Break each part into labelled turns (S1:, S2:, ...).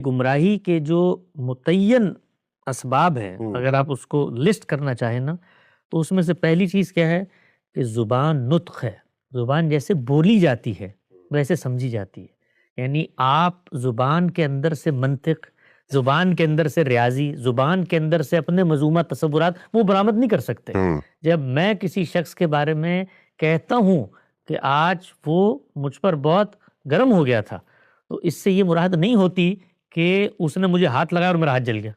S1: گمراہی کے جو متعین اسباب ہیں، اگر آپ اس کو لسٹ کرنا چاہیں نا، تو اس میں سے پہلی چیز کیا ہے کہ زبان نطق ہے. زبان جیسے بولی جاتی ہے ویسے سمجھی جاتی ہے. یعنی آپ زبان کے اندر سے منطق، زبان کے اندر سے ریاضی، زبان کے اندر سے اپنے مذمومہ تصورات وہ برآمد نہیں کر سکتے. جب میں کسی شخص کے بارے میں کہتا ہوں کہ آج وہ مجھ پر بہت گرم ہو گیا تھا، تو اس سے یہ مراد نہیں ہوتی کہ اس نے مجھے ہاتھ لگایا اور میرا ہاتھ جل گیا.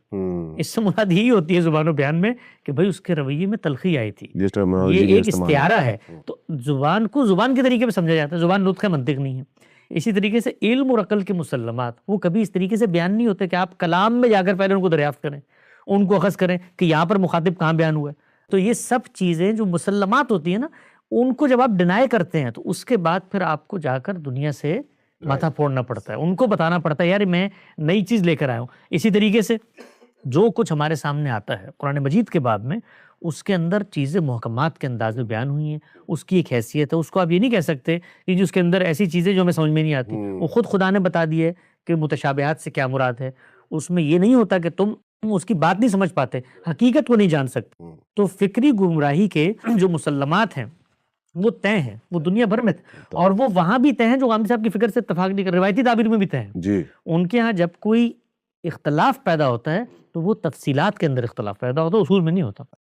S1: اس سے مراد یہی ہوتی ہے زبان و بیان میں کہ بھئی اس کے رویے میں تلخی آئی تھی. یہ ایک استعارہ ہے. تو زبان کو زبان کے طریقے میں سمجھا جاتا ہے. زبان نطق ہے، منطق نہیں ہے. اسی طریقے سے علم اور عقل کے مسلمات وہ کبھی اس طریقے سے بیان نہیں ہوتے کہ آپ کلام میں جا کر پہلے ان کو دریافت کریں، ان کو اخذ کریں کہ یہاں پر مخاطب کہاں بیان ہوا ہے. تو یہ سب چیزیں جو مسلمات ہوتی ہیں نا، ان کو جب آپ ڈینائی کرتے ہیں تو اس کے بعد پھر آپ کو جا کر دنیا سے ماتھا پھوڑنا پڑتا ہے، ان کو بتانا پڑتا ہے یار میں نئی چیز لے کر آیا ہوں. اسی طریقے سے جو کچھ ہمارے سامنے آتا ہے قرآن مجید کے باب میں، اس کے اندر چیزیں محکمات کے انداز میں بیان ہوئی ہیں، اس کی ایک حیثیت ہے. اس کو آپ یہ نہیں کہہ سکتے کہ اس کے اندر ایسی چیزیں جو ہمیں سمجھ میں نہیں آتی. وہ خود خدا نے بتا دی ہے کہ متشابہات سے کیا مراد ہے. اس میں یہ نہیں ہوتا کہ تم اس کی بات نہیں سمجھ پاتے، حقیقت کو نہیں جان سکتے. تو فکری گمراہی کے جو مسلمات ہیں وہ طے ہیں، وہ دنیا بھر میں اور وہ وہاں بھی طے ہیں جو غامدی صاحب کی فکر سے اتفاق نہیں کر، روایتی تعبیر میں بھی طے ہیں. ان کے ہاں جب کوئی اختلاف پیدا ہوتا ہے تو وہ تفصیلات کے اندر اختلاف پیدا ہوتا ہے، اصول میں نہیں ہوتا.